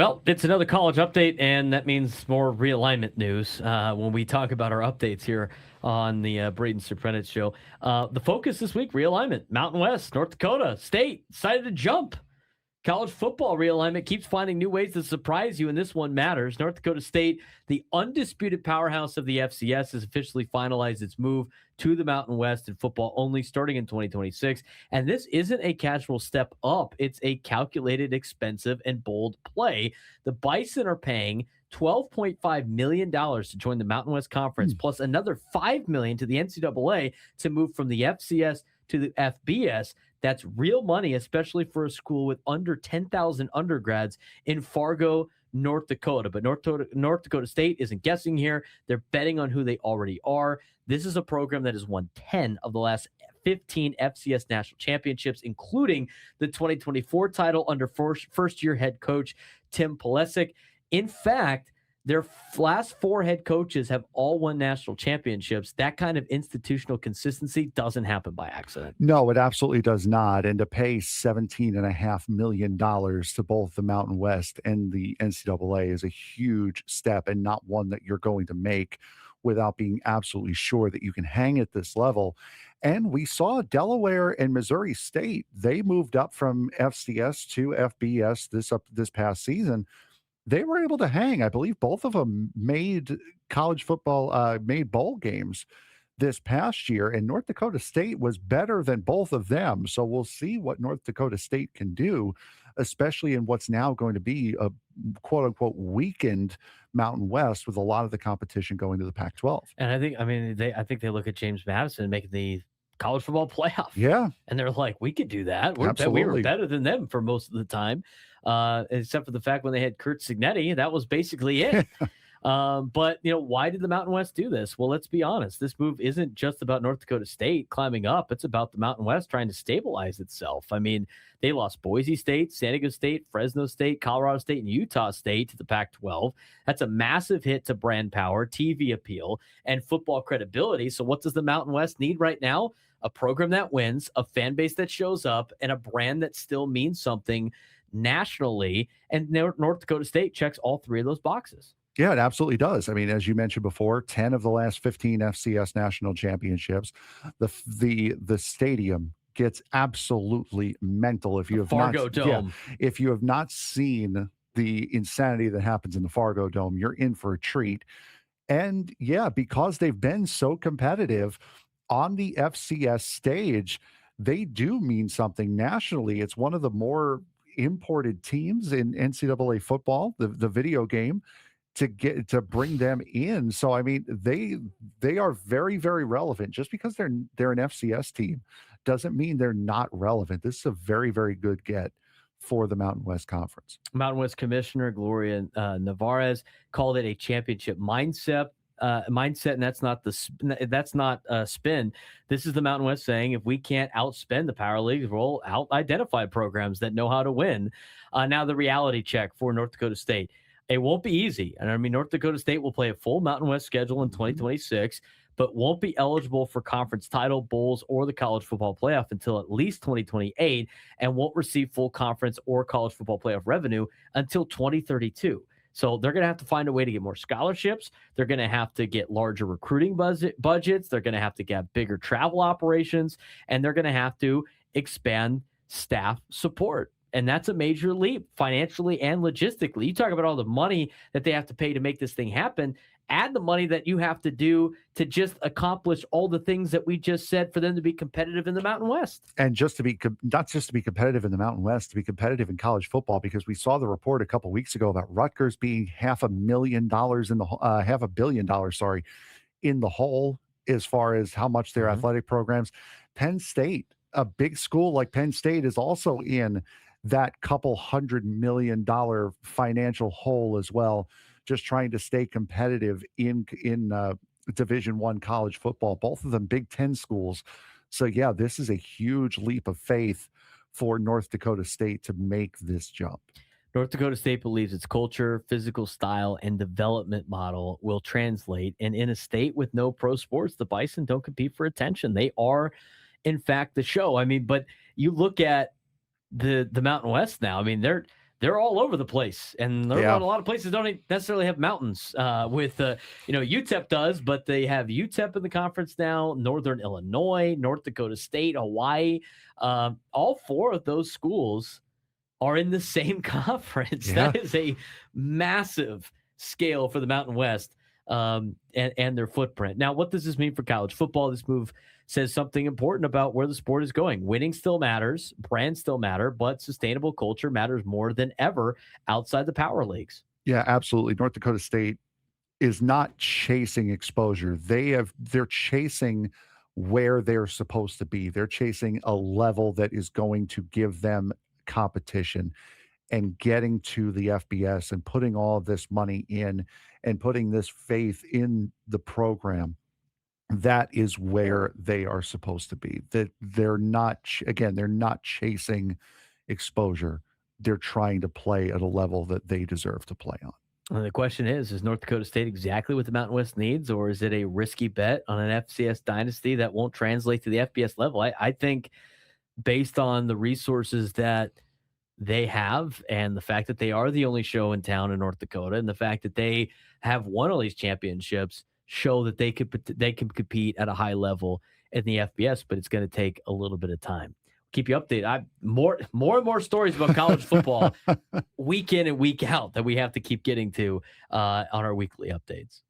Well, it's another college update, and that means more realignment news when we talk about our updates here on the Braden Surprenant show. The focus this week, realignment. Mountain West, North Dakota State decided to jump. College football realignment keeps finding new ways to surprise you, and this one matters. North Dakota State, the undisputed powerhouse of the FCS, has officially finalized its move to the Mountain West in football only starting in 2026. And this isn't a casual step up. It's a calculated, expensive, and bold play. The Bison are paying $12.5 million to join the Mountain West Conference, plus another $5 million to the NCAA to move from the FCS to the FBS. That's real money, especially for a school with under 10,000 undergrads in Fargo, North Dakota. But North Dakota State isn't guessing here. They're betting on who they already are. This is a program that has won 10 of the last 15 FCS national championships, including the 2024 title under first-year head coach Tim Pulisic. In fact, their last four head coaches have all won national championships. That kind of institutional consistency doesn't happen by accident. No, it absolutely does not. And to pay $17.5 million to both the Mountain West and the NCAA is a huge step, and not one that you're going to make without being absolutely sure that you can hang at this level. And we saw Delaware and Missouri State. They moved up from FCS to FBS this past season. They were able to hang. I believe both of them made college football, made bowl games this past year, and North Dakota State was better than both of them. So we'll see what North Dakota State can do, especially in what's now going to be a quote unquote weakened Mountain West with a lot of the competition going to the Pac-12. And I think they look at James Madison making the college football playoff. Yeah. And they're like, we could do that. We were better than them for most of the time, except for the fact when they had Kurt Signetti, that was basically it. But, why did the Mountain West do this? Well, let's be honest. This move isn't just about North Dakota State climbing up. It's about the Mountain West trying to stabilize itself. I mean, they lost Boise State, San Diego State, Fresno State, Colorado State, and Utah State to the Pac-12. That's a massive hit to brand power, TV appeal, and football credibility. So what does the Mountain West need right now? A program that wins, a fan base that shows up, and a brand that still means something nationally. And North Dakota State checks all three of those boxes. Yeah, it absolutely does. I mean, as you mentioned before, 10 of the last 15 FCS national championships. The stadium gets absolutely mental if you have Fargo Dome. Yeah, if you have not seen the insanity that happens in the Fargo Dome, you're in for a treat. And yeah, because they've been so competitive on the FCS stage, they do mean something nationally. It's one of the more imported teams in NCAA football, the video game, to bring them in. So I mean, they are very, very relevant. Just because they're an FCS team doesn't mean they're not relevant. This is a very, very good get for the Mountain West Conference. Mountain West Commissioner Gloria Navarez called it a championship mindset, and that's not a spin. This is the Mountain West saying, if we can't outspend the power leagues, we'll out-identify programs that know how to win. Now the reality check for North Dakota State. It won't be easy. And I mean, North Dakota State will play a full Mountain West schedule in 2026, but won't be eligible for conference title, bowls, or the college football playoff until at least 2028, and won't receive full conference or college football playoff revenue until 2032. So they're going to have to find a way to get more scholarships. They're going to have to get larger recruiting budgets. They're going to have to get bigger travel operations, and they're going to have to expand staff support. And that's a major leap financially and logistically. You talk about all the money that they have to pay to make this thing happen. Add the money that you have to do to just accomplish all the things that we just said for them to be competitive in the Mountain West. And just to be, not just to be competitive in the Mountain West, to be competitive in college football, because we saw the report a couple of weeks ago about Rutgers being $500 million $500 million, sorry, in the hole as far as how much their athletic programs. Penn State, a big school like Penn State, is also in that couple $100 million financial hole as well, just trying to stay competitive in Division I college football, both of them Big Ten schools. So yeah, this is a huge leap of faith for North Dakota State to make this jump. North Dakota State believes its culture, physical style, and development model will translate. And in a state with no pro sports, the Bison don't compete for attention. They are, in fact, the show. I mean, but you look at the Mountain West now. I mean, they're all over the place, and a Yeah. lot of places don't necessarily have mountains. UTEP does, but they have UTEP in the conference now. Northern Illinois, North Dakota State, Hawaii, all four of those schools are in the same conference. Yeah. That is a massive scale for the Mountain West, and their footprint. Now, what does this mean for college football? This move says something important about where the sport is going. Winning still matters, brands still matter, but sustainable culture matters more than ever outside the power leagues. Yeah, absolutely. North Dakota State is not chasing exposure. They're chasing where they're supposed to be. They're chasing a level that is going to give them competition, and getting to the FBS and putting all of this money in and putting this faith in the program. That is where they are supposed to be. That they're not again, they're not chasing exposure. They're trying to play at a level that they deserve to play on. And the question is North Dakota State exactly what the Mountain West needs, or is it a risky bet on an FCS dynasty that won't translate to the FBS level? I think based on the resources that they have and the fact that they are the only show in town in North Dakota and the fact that they have won all these championships show that they can compete at a high level in the FBS, but it's going to take a little bit of time. Keep you updated. More and more stories about college football week in and week out that we have to keep getting to on our weekly updates.